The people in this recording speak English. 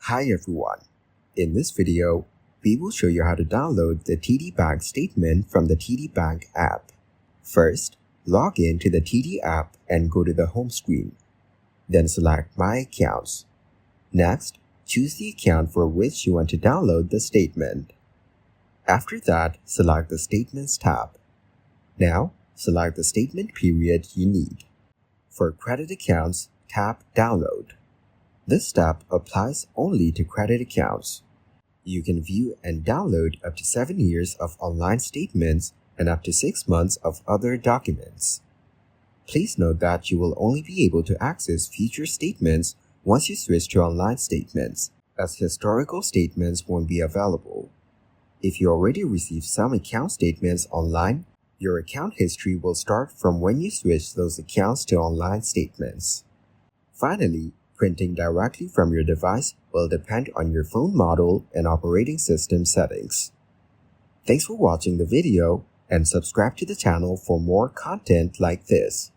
Hi everyone. In this video, we will show you how to download the TD Bank statement from the TD Bank app. First, log in to the TD app and go to the home screen. Then select My Accounts. Next, choose the account for which you want to download the statement. After that, select the Statements tab. Now, select the statement period you need. For credit accounts, tap Download. This step applies only to credit accounts. You can view and download up to 7 years of online statements and up to 6 months of other documents. Please note that you will only be able to access future statements once you switch to online statements, as historical statements won't be available. If you already received some account statements online, your account history will start from when you switch those accounts to online statements. Finally, printing directly from your device will depend on your phone model and operating system settings. Thanks for watching the video and subscribe to the channel for more content like this.